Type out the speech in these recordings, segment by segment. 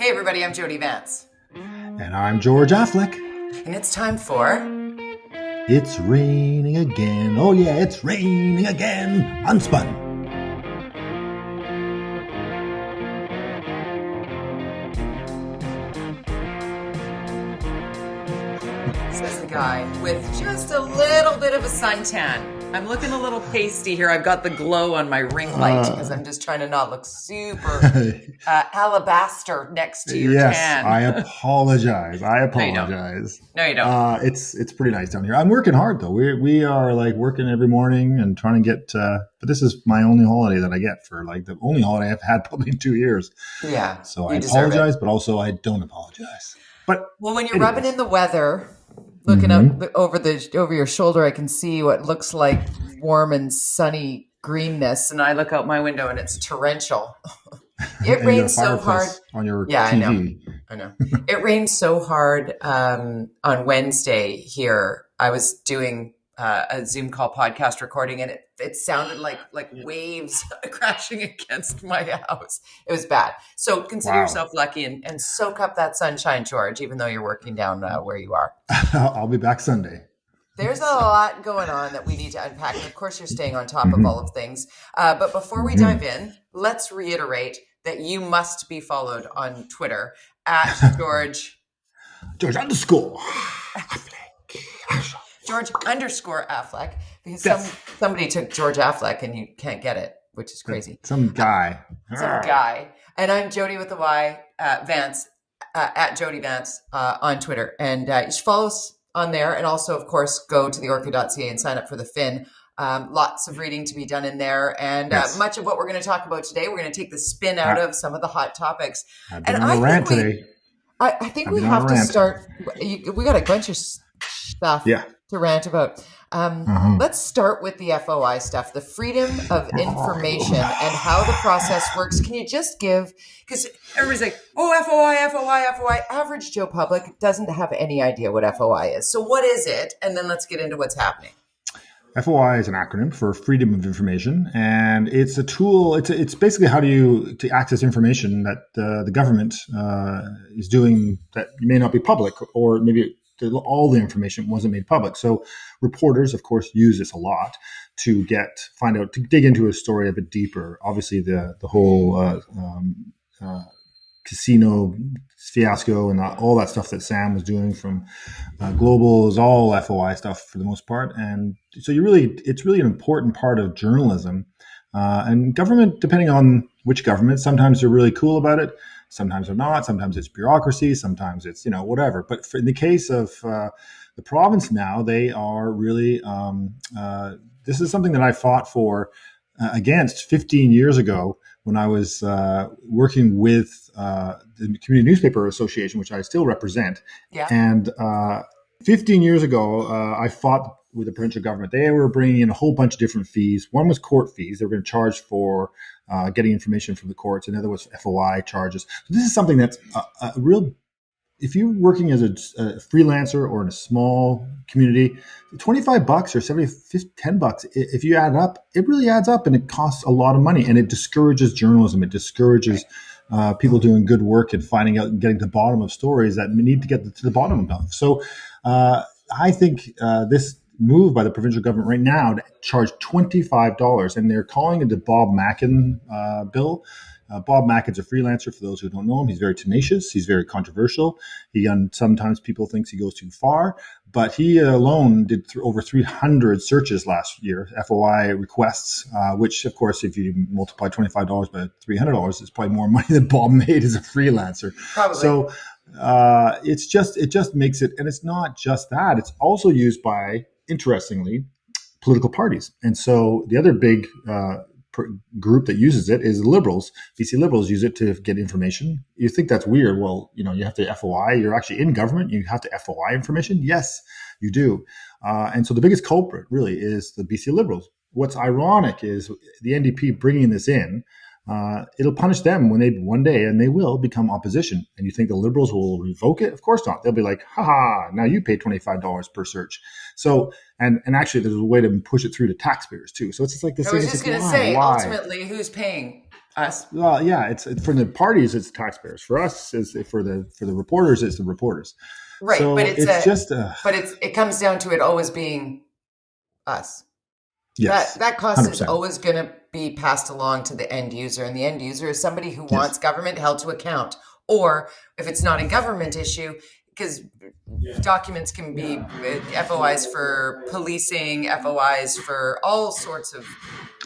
Hey everybody, I'm Jody Vance. And I'm George-Affleck. And it's time for... It's raining again. Oh yeah, it's raining again. UnSpun. Says the guy with just a little bit of a suntan. I'm looking a little pasty here. I've got the glow on my ring light because I'm just trying to not look super alabaster next to your tan. Yes, I apologize. No, you don't. It's pretty nice down here. I'm working hard though. We are like working every morning and trying to get. But this is my only holiday that I get for like the only holiday I've had probably in 2 years. Yeah. So I apologize, but also I don't apologize. But when you're rubbing in the weather. Looking out over your shoulder, I can see what looks like warm and sunny greenness, and I look out my window and it's torrential. It rains so hard on your TV. I know. It rained so hard on Wednesday here. I was doing a Zoom call podcast recording, and it sounded like waves crashing against my house. It was bad. So consider yourself lucky and soak up that sunshine, George, even though you're working down where you are. I'll be back Sunday. There's a lot going on that we need to unpack. And of course, you're staying on top of all of things. But before we dive in, let's reiterate that you must be followed on Twitter at George _Affleck, because somebody took George Affleck and you can't get it, which is crazy. Some guy. And I'm Jody with the Y, Vance, at Jody Vance on Twitter. And you should follow us on there. And also, of course, go to the Orca.ca and sign up for the Fin. Lots of reading to be done in there. And much of what we're going to talk about today, we're going to to take the spin out of some of the hot topics. I've been on a rant today. I think we have to start. We got a bunch of stuff to rant about. Let's start with the FOI stuff, the freedom of information and how the process works. Can you just give, because everybody's like, FOI. Average Joe public doesn't have any idea what FOI is. So what is it? And then let's get into what's happening. FOI is an acronym for Freedom of Information, and it's a tool. It's basically how to access information that the government is doing that may not be public, or maybe all the information wasn't made public. So reporters, of course, use this a lot to dig into a story a bit deeper. Obviously, the whole casino fiasco and all that stuff that Sam was doing from Global is all FOI stuff for the most part. And so it's really an important part of journalism. And government, depending on which government, sometimes they're really cool about it. Sometimes they're not. Sometimes it's bureaucracy. Sometimes it's, whatever. But in the case of the province now, they are really, this is something that I fought for against 15 years ago when I was working with the Community Newspaper Association, which I still represent. Yeah. And 15 years ago, I fought with the provincial government. They were bringing in a whole bunch of different fees. One was court fees. They were going to charge for getting information from the courts. Another was FOI charges. So this is something that's a real, if you're working as a freelancer or in a small community, $25 or $10, if you add it up, it really adds up, and it costs a lot of money, and it discourages journalism. It discourages people doing good work and finding out and getting to the bottom of stories that need to get to the bottom of. So I think this move by the provincial government right now to charge $25, and they're calling it the Bob Mackin bill. Bob Mackin's a freelancer, for those who don't know him. He's very tenacious. He's very controversial. Sometimes people think he goes too far, but he alone did over 300 searches last year, FOI requests, which, of course, if you multiply $25 by $300, is probably more money than Bob made as a freelancer. Probably. So it just makes it, and it's not just that. It's also used by, interestingly, political parties. And so the other big group that uses it is Liberals. BC Liberals use it to get information. You think that's weird. Well, you have to FOI. You're actually in government. You have to FOI information. Yes, you do. And so the biggest culprit really is the BC Liberals. What's ironic is the NDP bringing this in. It'll punish them when they one day, and they will become opposition. And you think the Liberals will revoke it? Of course not. They'll be like, haha, now you pay $25 per search. So, and actually there's a way to push it through to taxpayers too. So it's just like this. I was just going to say, ultimately, who's paying Us. Well, yeah, it's for the parties, it's taxpayers. For us, is for the reporters, it's the reporters. Right, So but it comes down to it always being us. Yes, that cost 100%. is always going to be passed along to the end user, and the end user is somebody who wants government held to account. Or if it's not a government issue, because documents can be FOIs for policing, FOIs for all sorts of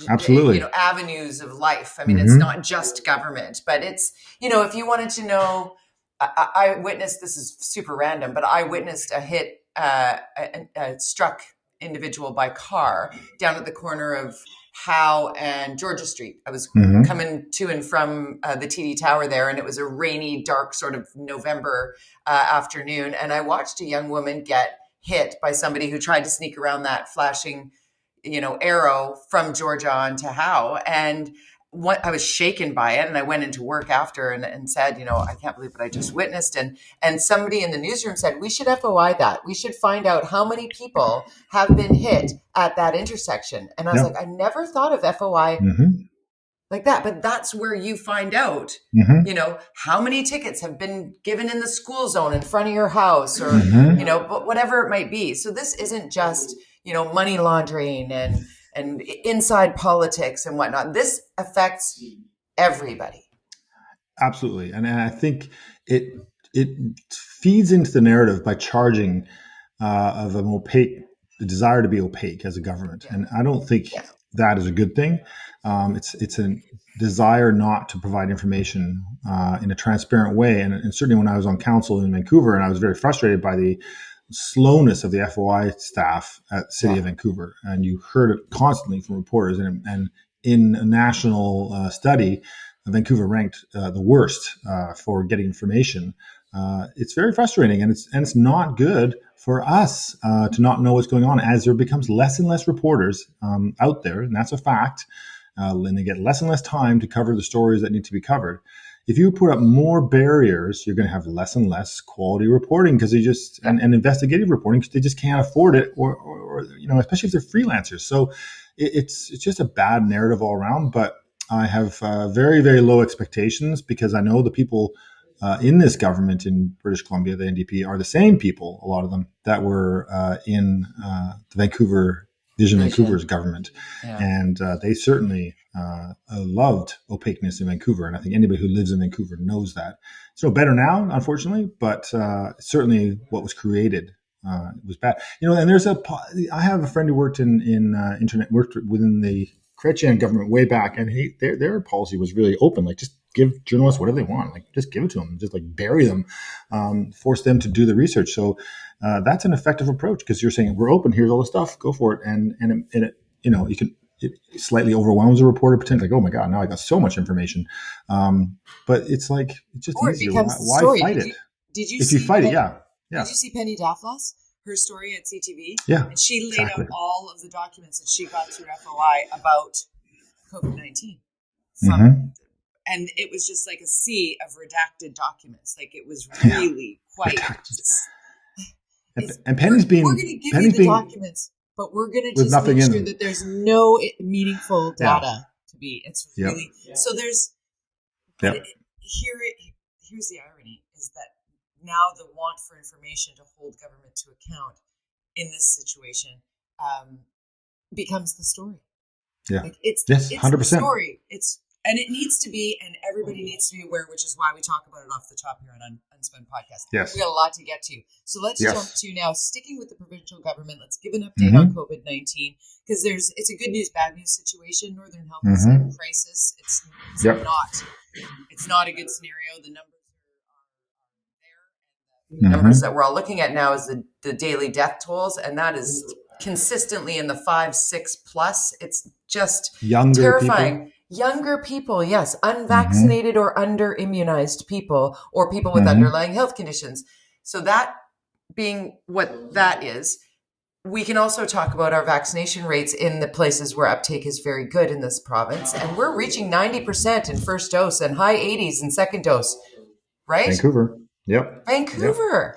absolutely avenues of life. I mean, it's not just government, but it's, if you wanted to know, I witnessed, this is super random, but I witnessed a hit, struck individual by car down at the corner of Howe and Georgia Street. I was coming to and from the TD Tower there, and it was a rainy, dark sort of November afternoon. And I watched a young woman get hit by somebody who tried to sneak around that flashing, arrow from Georgia onto Howe. And I was shaken by it, and I went into work after and said, I can't believe what I just witnessed. And somebody in the newsroom said, we should FOI that. We should find out how many people have been hit at that intersection. And I was like, I never thought of FOI like that, but that's where you find out, how many tickets have been given in the school zone in front of your house, or, but whatever it might be. So this isn't just, money laundering and inside politics and whatnot. This affects everybody. Absolutely. And I think it feeds into the narrative by charging of the desire to be opaque as a government. And I don't think that is a good thing. It's a desire not to provide information in a transparent way. And certainly when I was on council in Vancouver, and I was very frustrated by the slowness of the FOI staff at the City of Vancouver. And you heard it constantly from reporters. And in a national study, Vancouver ranked the worst for getting information. It's very frustrating, and it's not good for us to not know what's going on, as there becomes less and less reporters out there, and that's a fact. And they get less and less time to cover the stories that need to be covered. If you put up more barriers, you're going to have less and less quality reporting, because they just and investigative reporting, because they just can't afford it, or especially if they're freelancers. So it's just a bad narrative all around. But I have very, very low expectations, because I know the people in this government in British Columbia, the NDP, are the same people, a lot of them, that were in the Vancouver's government. Yeah. And they certainly loved opaqueness in Vancouver. And I think anybody who lives in Vancouver knows that. It's no better now, unfortunately, but certainly what was created was bad. And I have a friend who worked in worked within the Chrétien government way back, and their policy was really open. Like, just give journalists whatever they want. Like, just give it to them. Just like bury them, force them to do the research. So that's an effective approach, because you're saying, we're open. Here's all the stuff. Go for it. And it slightly overwhelms a reporter potentially. Like, oh my God, now I got so much information. But it's like, it's just easier. Why fight it? Did you? If you fight it, yeah. Did you see Penny Daflos? Her story at CTV? Yeah. And she laid out all of the documents that she got through FOI about COVID-19. And it was just like a sea of redacted documents. Like, it was really quite. And Penny's being. We're going to give you the documents, but we're going to just make sure that there's no meaningful data to be. It's really. So there's. Here's the irony, is that now the want for information to hold government to account in this situation becomes the story. Yeah, like it's 100%. The story. And it needs to be, and everybody needs to be aware, which is why we talk about it off the top here on UnSpun podcast. Yes, we got a lot to get to. So let's jump to now, sticking with the provincial government. Let's give an update on COVID-19, because it's a good news, bad news situation. Northern Health is in crisis. It's not a good scenario. The numbers The numbers that we're all looking at now is the daily death tolls, and that is consistently in the 5-6 plus. It's just terrifying. Younger people, yes, unvaccinated or under-immunized people, or people with underlying health conditions. So that being what that is, we can also talk about our vaccination rates in the places where uptake is very good in this province, and we're reaching 90% in first dose and high 80s in second dose, right? Vancouver. Yep. Vancouver.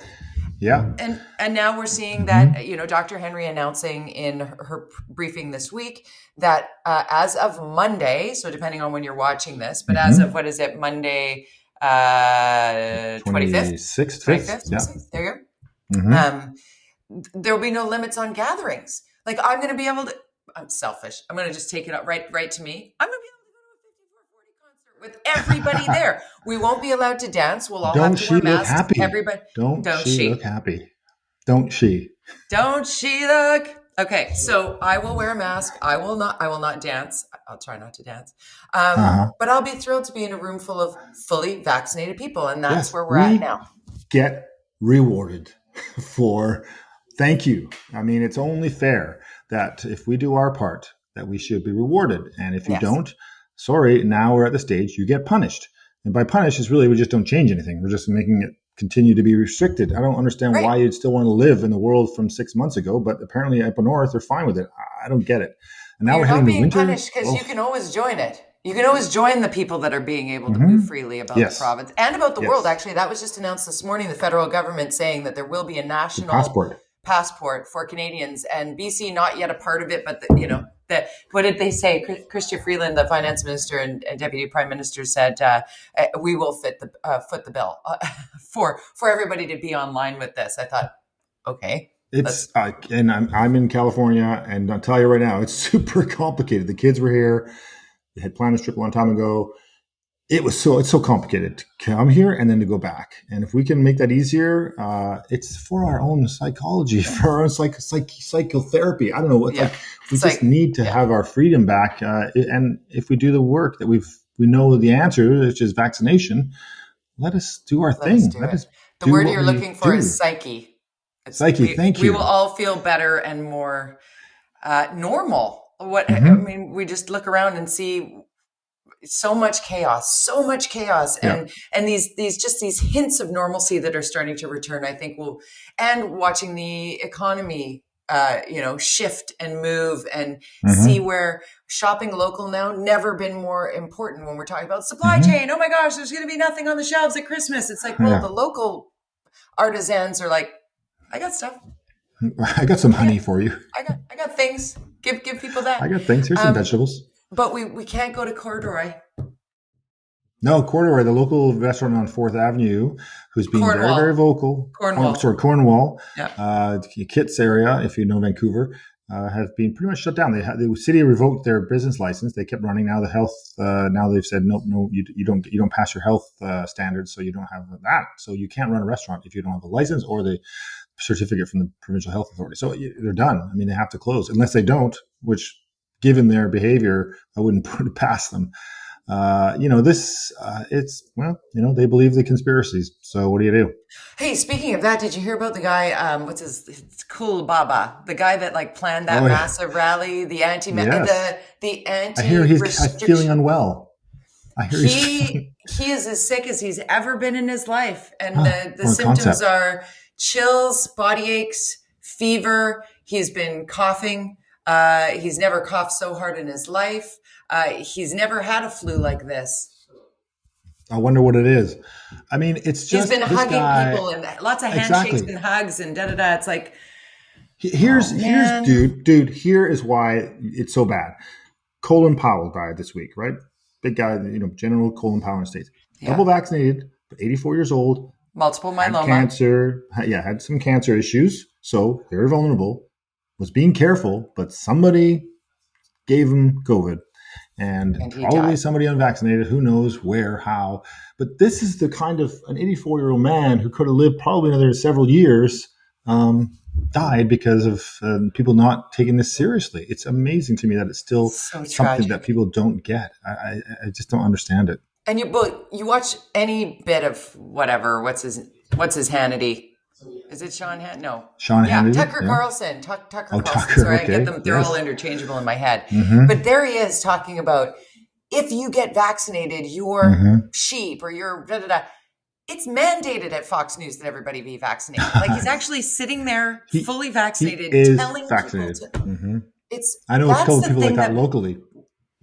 Yeah. And now we're seeing that, Dr. Henry announcing in her briefing this week that as of Monday, so depending on when you're watching this, but as of, what is it, Monday, 25th? 26th? Yeah. There you go. There will be no limits on gatherings. Like, I'm going to be able to, I'm selfish. I'm going to just take it up right to me. I'm going to be able to go to a 5440 concert with everybody there. We won't be allowed to dance. We'll all have to wear masks. Happy? Everybody. Don't she look happy? Don't she? Don't she look? Okay, so I will wear a mask. I will not dance. I'll try not to dance. But I'll be thrilled to be in a room full of fully vaccinated people. And that's where we're at now. Get rewarded for thank you. I mean, it's only fair that if we do our part, that we should be rewarded. And if you don't, sorry, now we're at the stage you get punished. And by punish is really, we just don't change anything. We're just making it continue to be restricted. I don't understand why you'd still want to live in the world from 6 months ago, but apparently up north they're fine with it. I don't get it. And now we're heading to winter. Punished because you can always join it. You can always join the people that are being able to move freely about the province and about the world. Actually, that was just announced this morning. The federal government saying that there will be a national passport for Canadians, and BC not yet a part of it, but what did they say? Chrystia Freeland, the finance minister and deputy prime minister, said we will foot the bill for everybody to be online with this. I thought, okay. It's and I'm in California, and I'll tell you right now, it's super complicated. The kids were here; they had planned this trip a long time ago. It's so complicated to come here and then to go back. And if we can make that easier, it's for our own psychology, for our own psychotherapy. I don't know what. We just need to have our freedom back. And if we do the work that we know the answer, which is vaccination, let us do our thing. The word you're looking for is psyche. Thank you. We will all feel better and more normal. I mean, we just look around and see so much chaos, and these hints of normalcy that are starting to return. I think and watching the economy, shift and move and see where shopping local now never been more important when we're talking about supply chain. Oh my gosh, there's going to be nothing on the shelves at Christmas. It's like, the local artisans are like, I got stuff. I got some honey for you. I got things. Give people that. I got things. Here's some vegetables. But we can't go to Corduroy. No, Corduroy, the local restaurant on 4th Avenue, who's being very, very vocal. Cornwall. Yeah. Kitts area, if you know Vancouver, have been pretty much shut down. The city revoked their business license. They kept running. Now the health. Now they've said no, you don't pass your health standards, so you don't have that. So you can't run a restaurant if you don't have a license or the certificate from the provincial health authority. So they're done. I mean, they have to close unless they don't, which, given their behavior, I wouldn't put it past them. They believe the conspiracies. So what do you do? Hey, speaking of that, did you hear about the guy, what's his Cool Baba, the guy that planned that massive rally, the anti I hear he's feeling unwell. I hear he is as sick as he's ever been in his life. And the symptoms are chills, body aches, fever. He's been coughing. He's never coughed so hard in his life. He's never had a flu like this. I wonder what it is. I mean, it's just he's been hugging people and lots of handshakes and hugs and da-da-da. It's like, here's dude, here is why it's so bad. Colin Powell died this week, right? Big guy, General Colin Powell in the States. Yeah. Double vaccinated, 84 years old. Multiple myeloma. Cancer. Had some cancer issues. So very vulnerable. Was being careful, but somebody gave him COVID. And probably died. Somebody unvaccinated, who knows where, how. But this is the kind of an 84-year-old man who could have lived probably another several years, died because of people not taking this seriously. It's amazing to me that it's still something that people don't get. I just don't understand it. And you watch any bit of whatever, what's his Hannity? Is it Sean Hannity? No. Sean Hannity? Tucker Carlson. Tucker Carlson. Sorry, I get them. They're all interchangeable in my head. Mm-hmm. But there he is talking about, if you get vaccinated, you're sheep or you're da-da-da. It's mandated at Fox News that everybody be vaccinated. Like, he's actually sitting there fully vaccinated, telling people to. I know it's told people like that locally.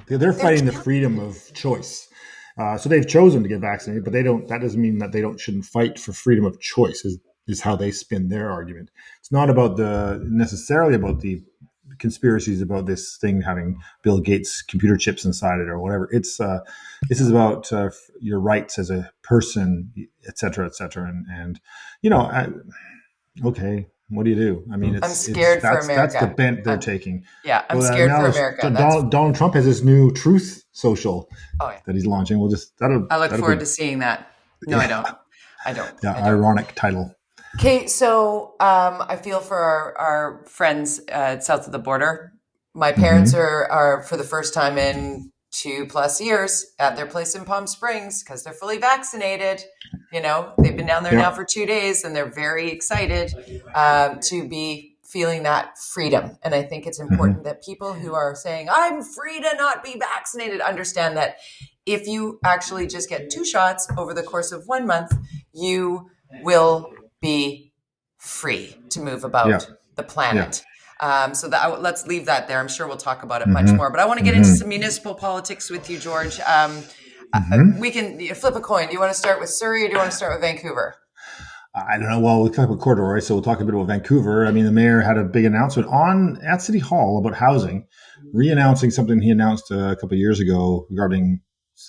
They're fighting the freedom of choice. So they've chosen to get vaccinated, but that doesn't mean that they shouldn't fight for freedom of choice. is how they spin their argument. It's not about necessarily about the conspiracies about this thing having Bill Gates computer chips inside it or whatever. It's this is about your rights as a person, et cetera, et cetera. And okay, what do you do? I mean, I'm scared for America. That's the bent they're taking. Yeah, I'm scared for America. Donald Trump has this new Truth Social that he's launching. I look forward to seeing that. No, yeah. I don't. Yeah, ironic title. Okay, so I feel for our friends south of the border. My parents are for the first time in 2+ years at their place in Palm Springs because they're fully vaccinated. They've been down there now for 2 days, and they're very excited to be feeling that freedom. And I think it's important that people who are saying, I'm free to not be vaccinated, understand that if you actually just get 2 shots over the course of 1 month, you will be free to move about the planet. So let's leave that there. I'm sure we'll talk about it much more. But I want to get into some municipal politics with you, George. We can flip a coin. Do you want to start with Surrey or do you want to start with Vancouver? I don't know. Well, we'll talk about Corduroy, so we'll talk a bit about Vancouver. I mean, the mayor had a big announcement at City Hall about housing, re-announcing something he announced a couple of years ago regarding,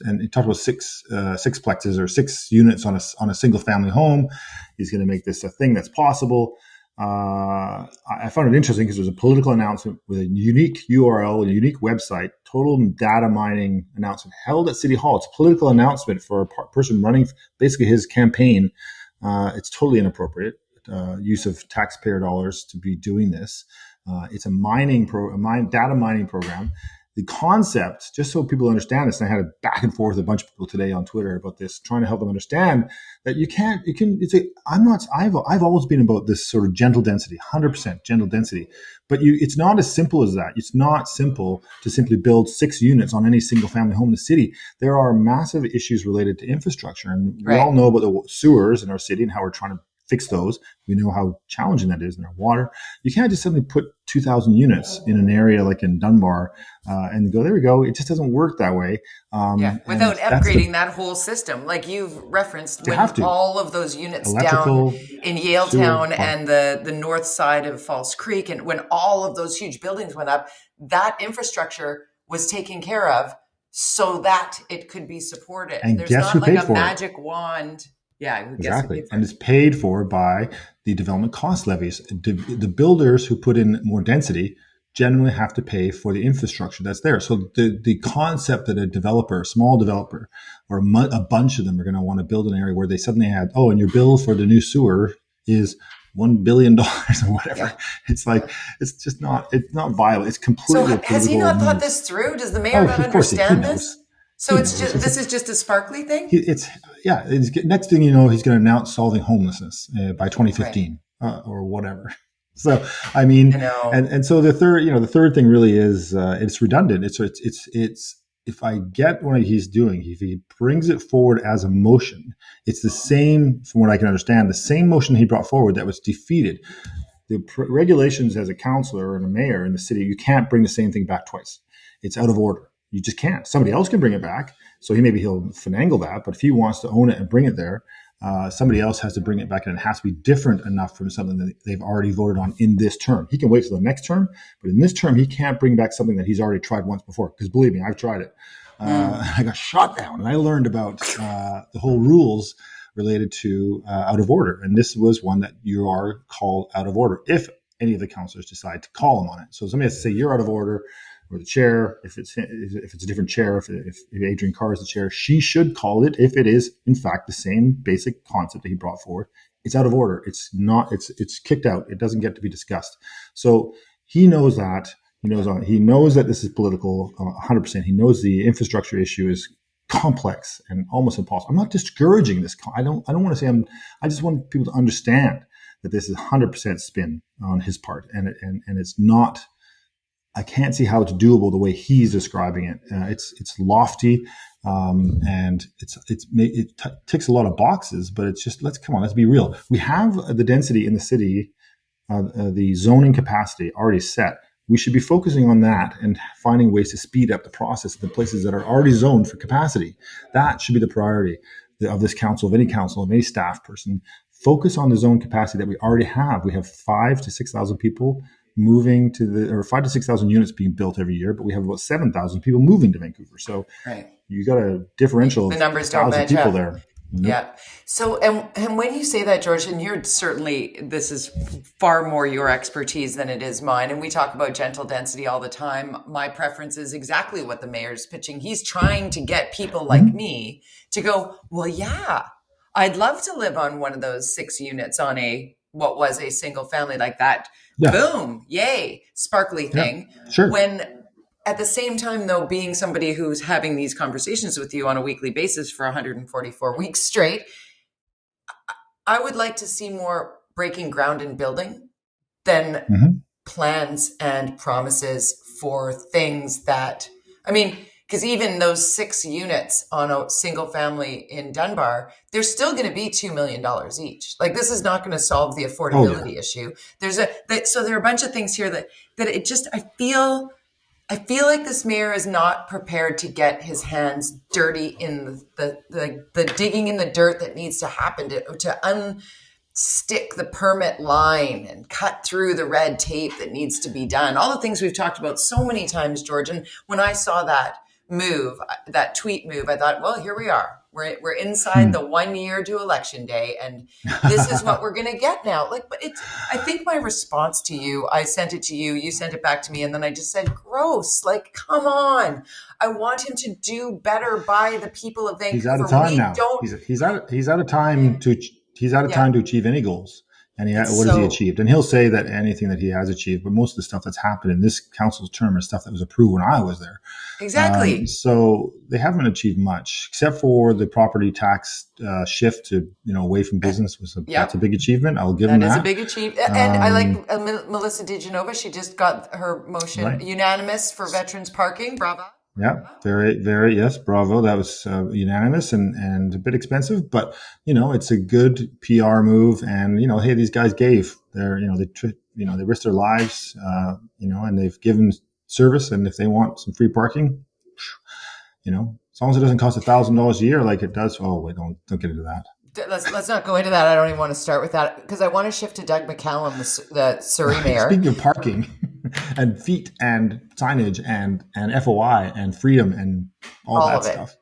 and he talked about six plexes or 6 units on a single family home. He's going to make this a thing that's possible. I found it interesting because it was a political announcement with a unique URL, a unique website, total data mining announcement held at City Hall. It's a political announcement for a person running basically his campaign. It's totally inappropriate use of taxpayer dollars to be doing this. It's a data mining program. The concept, just so people understand this, and I had a back and forth with a bunch of people today on Twitter about this, trying to help them understand that I've always been about this sort of gentle density, 100% gentle density, but it's not as simple as that. It's not simple to simply build 6 units on any single family home in the city. There are massive issues related to infrastructure, and we all know about the sewers in our city and how we're trying to fix those. We know how challenging that is in our water. You can't just suddenly put 2,000 units in an area like in Dunbar and go, there we go. It just doesn't work that way. Without upgrading that whole system. Like you've referenced, when all of those units down in Yaletown and the north side of False Creek, and when all of those huge buildings went up, that infrastructure was taken care of so that it could be supported. And there's not like a magic wand. Yeah, exactly. And it's paid for by the development cost levies. The builders who put in more density generally have to pay for the infrastructure that's there. So the concept that a small developer, or a bunch of them are going to want to build an area where they suddenly had, and your bill for the new sewer is $1 billion or whatever. Yeah. It's like, it's not viable. It's completely. So has he not thought this through? Does the mayor not understand this? So this is just a sparkly thing? Next thing you know, he's going to announce solving homelessness by 2015 or whatever. So, I mean, and so the third thing really is it's redundant. It's if I get what he's doing, if he brings it forward as a motion, it's the same, from what I can understand, the same motion he brought forward that was defeated. The regulations as a councillor and a mayor in the city, you can't bring the same thing back twice. It's out of order. You just can't. Somebody else can bring it back. So he'll finagle that. But if he wants to own it and bring it there, somebody else has to bring it back, and it has to be different enough from something that they've already voted on in this term. He can wait till the next term, but in this term, he can't bring back something that he's already tried once before. Because believe me, I've tried it. I got shot down, and I learned about the whole rules related to out of order. And this was one that you are called out of order if any of the councillors decide to call him on it. So somebody has to say you're out of order. Or the chair, if it's a different chair, if Adrienne Carr is the chair, she should call it if it is in fact the same basic concept that he brought forward. It's out of order. It's not. It's kicked out. It doesn't get to be discussed. So he knows that. He knows that this is political. 100%. He knows the infrastructure issue is complex and almost impossible. I'm not discouraging this. I don't want to say I just want people to understand that this is 100% spin on his part, and it's not. I can't see how it's doable the way he's describing it. It's lofty, and it ticks a lot of boxes, but it's just, let's be real. We have the density in the city, the zoning capacity already set. We should be focusing on that and finding ways to speed up the process of the places that are already zoned for capacity. That should be the priority. of this council, of any staff person, focus on the zone capacity that we already have. We have 5,000 to 6,000 people moving or 5,000 to 6,000 units being built every year, but we have about 7,000 people moving to Vancouver. So you got a differential the numbers of don't 1,000 match people up there. Nope. Yeah. So, and when you say that, George, and this is far more your expertise than it is mine. And we talk about gentle density all the time. My preference is exactly what the mayor's pitching. He's trying to get people like me to go, well, yeah, I'd love to live on one of those 6 units on what was a single family like that. Yeah. Boom. Yay. Sparkly thing. Yeah. Sure. When at the same time, though, being somebody who's having these conversations with you on a weekly basis for 144 weeks straight, I would like to see more breaking ground and building than plans and promises for things that, because even those 6 units on a single family in Dunbar, they're still going to be $2 million each. Like, this is not going to solve the affordability issue. So there are a bunch of things here that it just, I feel like this mayor is not prepared to get his hands dirty in the digging in the dirt that needs to happen to unstick the permit line and cut through the red tape that needs to be done. All the things we've talked about so many times, George. And when I saw that tweet move, I thought, well, here we are. We're inside the 1 year to election day, and this is what we're going to get now. I think my response to you, I sent it to you, you sent it back to me, and then I just said, gross, come on. I want him to do better by the people of Vancouver. He's out of time now. He's out of time to achieve any goals. And what has he achieved? And he'll say that anything that he has achieved, but most of the stuff that's happened in this council's term is stuff that was approved when I was there. Exactly. So they haven't achieved much, except for the property tax shift to away from business. That's a big achievement. I'll give him that. That is a big achievement. And I like Melissa DeGenova. She just got her motion unanimous for veterans parking. Bravo. Yeah, very, very, yes, bravo. That was unanimous and a bit expensive, but it's a good PR move. And hey, these guys gave they risked their lives, and they've given service. And if they want some free parking, as long as it doesn't cost $1,000 a year like it does. Oh wait, don't get into that. Let's not go into that. I don't even want to start with that because I want to shift to Doug McCallum, the Surrey mayor. Speaking of parking and feet and signage and FOI and freedom and all that stuff.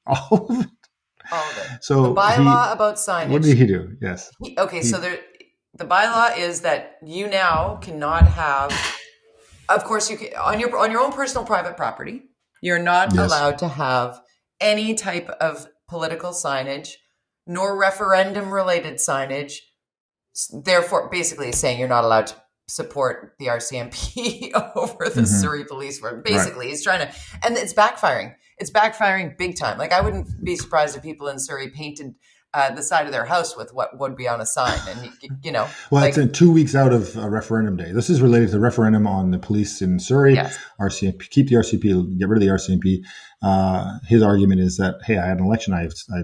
All of it. So the bylaw about signage. What did he do? Yes. The bylaw is that you now cannot have, of course, you can, on your own personal private property, you're not allowed to have any type of political signage nor referendum-related signage. Therefore, basically saying you're not allowed to support the RCMP over the Surrey police force. Basically, he's trying to, and it's backfiring. It's backfiring big time. I wouldn't be surprised if people in Surrey painted the side of their house with what would be on a sign. And, Well, it's in 2 weeks out of referendum day. This is related to the referendum on the police in Surrey. Yes. RCMP, keep the RCMP, get rid of the RCMP. His argument is that, hey, I had an election.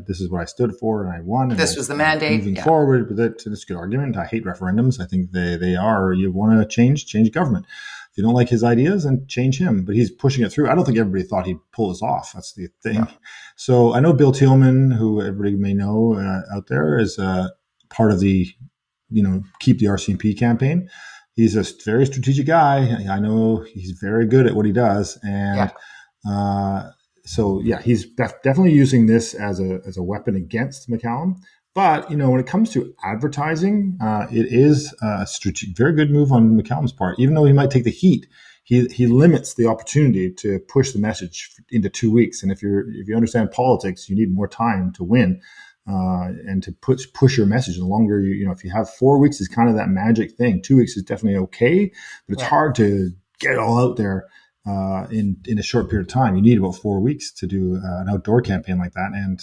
This is what I stood for, and I won. And this was the mandate. Moving forward with it, it's a good argument. I hate referendums. I think they are. You want to change government. If you don't like his ideas, then change him. But he's pushing it through. I don't think everybody thought he'd pull this off. That's the thing. Yeah. So I know Bill Tillman, who everybody may know out there, is part of the, Keep the RCMP campaign. He's a very strategic guy. I know he's very good at what he does. And he's definitely using this as a weapon against McCallum. But, when it comes to advertising, it is a strategic, very good move on McCallum's part. Even though he might take the heat, he limits the opportunity to push the message into 2 weeks. And if you understand politics, you need more time to win and to push your message. The longer if you have 4 weeks is kind of that magic thing. 2 weeks is definitely okay, but it's hard to get it all out there in a short period of time. You need about 4 weeks to do an outdoor campaign like that. And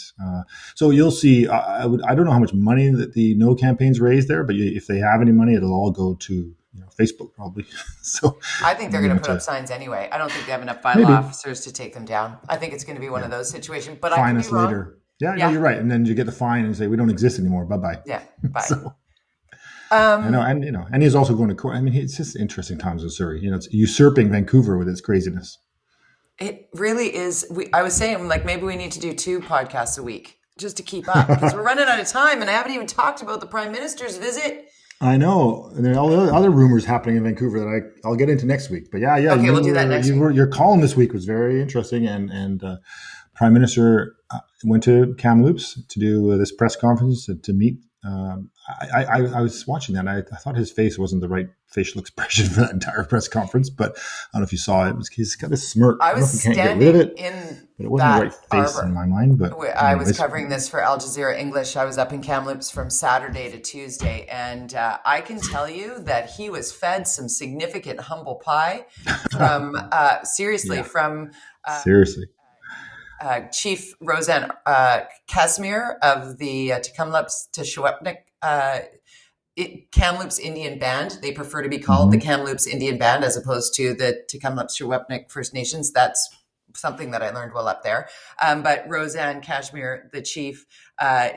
so you'll see, I don't know how much money that the No campaigns raise there, but if they have any money, it'll all go to Facebook probably. So I think they're going to put up signs anyway. I don't think they have enough bylaw officers to take them down. I think it's going to be one of those situations, but fine I us later. Yeah, no, you're right. And then you get the fine and say, we don't exist anymore. Bye-bye. Yeah. Bye. So, I know, and he's also going to court. It's just interesting times in Surrey. It's usurping Vancouver with its craziness. It really is. I was saying, maybe we need to do 2 podcasts a week just to keep up, because we're running out of time, and I haven't even talked about the Prime Minister's visit. I know, and there are all the other rumors happening in Vancouver that I'll get into next week. But yeah, okay, we'll do that next week. Your column this week was very interesting, and Prime Minister went to Kamloops to do this press conference to meet. I was watching that. I thought his face wasn't the right facial expression for that entire press conference, but I don't know if you saw it. He's got this smirk. I was standing but it wasn't the right face in my mind. But I was covering this for Al Jazeera English. I was up in Kamloops from Saturday to Tuesday, and I can tell you that he was fed some significant humble pie from Chief Roseanne Casimir of the Kamloops Kamloops Indian Band. They prefer to be called the Kamloops Indian Band as opposed to the Tk'emlúps First Nations. That's something that I learned while up there. But Roseanne Cashmere, the chief,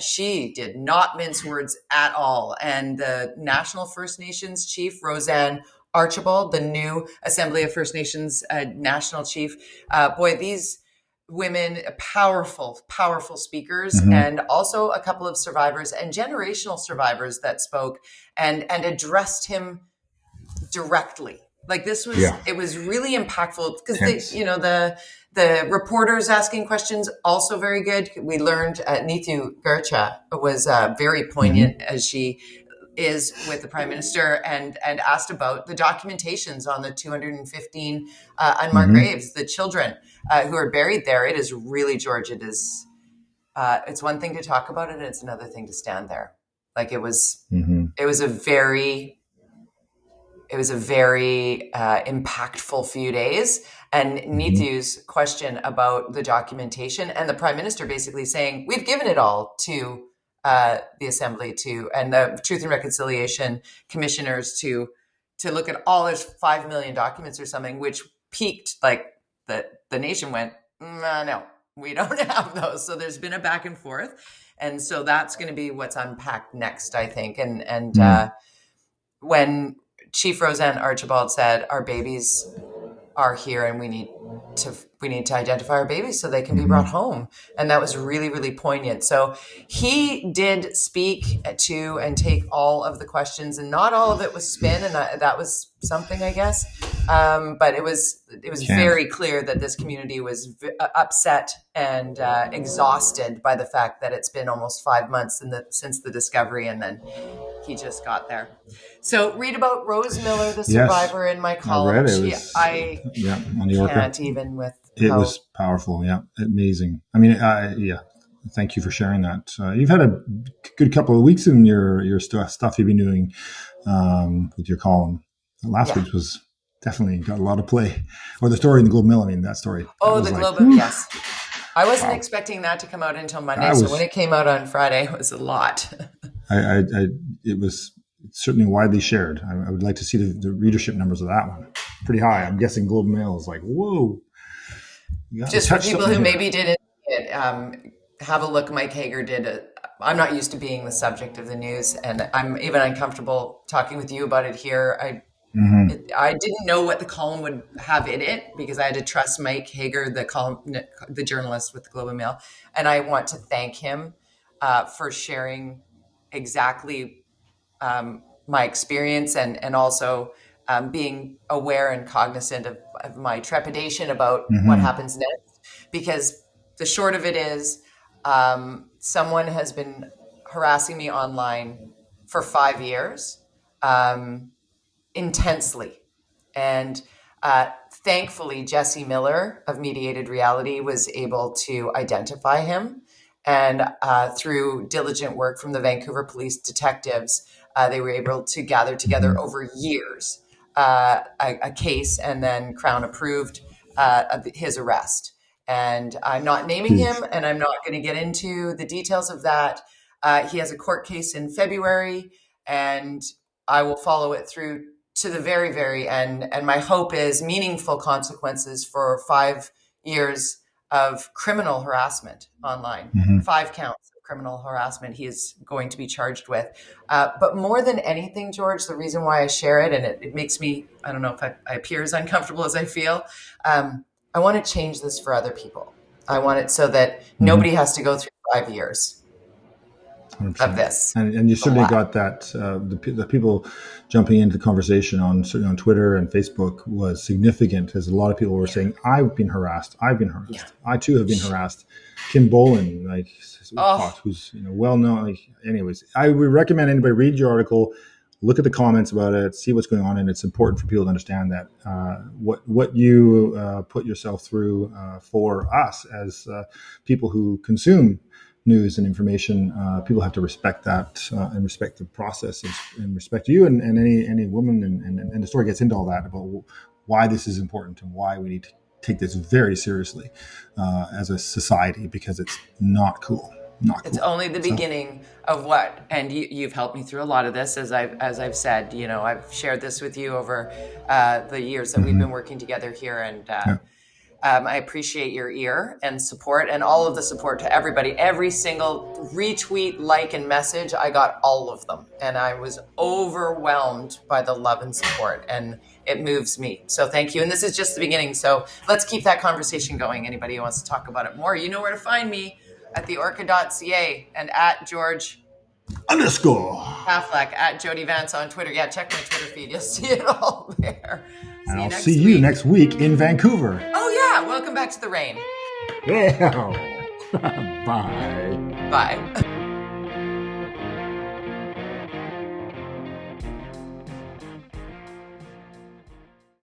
she did not mince words at all. And the National First Nations chief, Roseanne Archibald, the new Assembly of First Nations national chief, these women, powerful speakers, and also a couple of survivors and generational survivors that spoke and addressed him directly. Like this was, it was really impactful because the reporters asking questions also very good. We learned Neetu Gercha was very poignant as she is with the Prime Minister and asked about the documentations on the 215 unmarked graves, the children who are buried there. It is really, George, it's one thing to talk about it, and it's another thing to stand there. Like it was a very impactful few days. And Neetu's question about the documentation and the Prime Minister basically saying, we've given it all to the Assembly and the Truth and Reconciliation commissioners to look at all. There's 5 million documents or something, which peaked, like the nation went, no, we don't have those. So there's been a back and forth. And so that's going to be what's unpacked next, I think. And when Chief Roseanne Archibald said, our babies are here and we need to identify our babies so they can be brought home. And that was really, really poignant. So he did speak to and take all of the questions, and not all of it was spin. And that was something, I guess. But it was very clear that this community was upset and exhausted by the fact that it's been almost 5 months since the discovery, and then he just got there. So read about Rose Miller, the survivor, in my column. I read it. On the Orca. Can't even with it was powerful. Yeah, amazing. I mean, thank you for sharing that. You've had a good couple of weeks in your stuff you've been doing with your column. Last week was definitely got a lot of play. Or the story in the Globe Mail. I mean, that story. Oh, the Globe Mail. Yes. I wasn't expecting that to come out until Monday. So when it came out on Friday, it was a lot. It was certainly widely shared. I would like to see the readership numbers of that one. Pretty high. I'm guessing Globe Mail is like, whoa. Just for people who maybe didn't see it, have a look. Mike Hager did I'm not used to being the subject of the news, and I'm even uncomfortable talking with you about it here. I didn't know what the column would have in it because I had to trust Mike Hager, the journalist with the Globe and Mail. And I want to thank him for sharing exactly my experience and also being aware and cognizant of my trepidation about what happens next. Because the short of it is someone has been harassing me online for 5 years. Intensely. And thankfully, Jesse Miller of Mediated Reality was able to identify him. And through diligent work from the Vancouver police detectives, they were able to gather together over years a case, and then Crown approved his arrest. And I'm not naming him, and I'm not going to get into the details of that. He has a court case in February, and I will follow it through to the very, very end. And my hope is meaningful consequences for 5 years of criminal harassment online, 5 counts of criminal harassment he is going to be charged with. But more than anything, George, the reason why I share it, and it makes me, I don't know if I appear as uncomfortable as I feel, I want to change this for other people. I want it so that nobody has to go through 5 years 100%. of this. And you certainly got that, the people jumping into the conversation on Twitter and Facebook was significant, as a lot of people were saying, I've been harassed. Yeah. I too have been harassed. Kim Boland, who's well known. Anyways, I would recommend anybody read your article, look at the comments about it, see what's going on, and it's important for people to understand that what you put yourself through for us as people who consume news and information, people have to respect that and respect the process and respect you and any woman, and the story gets into all that about why this is important and why we need to take this very seriously as a society, because it's not cool. It's only the beginning of what, and you've helped me through a lot of this, as I've said. I've shared this with you over the years that we've been working together here, and I appreciate your ear and support, and all of the support to everybody. Every single retweet, like, and message, I got all of them, and I was overwhelmed by the love and support, and it moves me. So thank you, and this is just the beginning. So let's keep that conversation going. Anybody who wants to talk about it more, you know where to find me. At theorca.ca and at george_affleck, at Jody Vance on Twitter. Yeah, check my Twitter feed. You'll see it all there. And I'll see you next week in Vancouver. Oh, yeah. Welcome back to the rain. Yeah. Bye. Bye.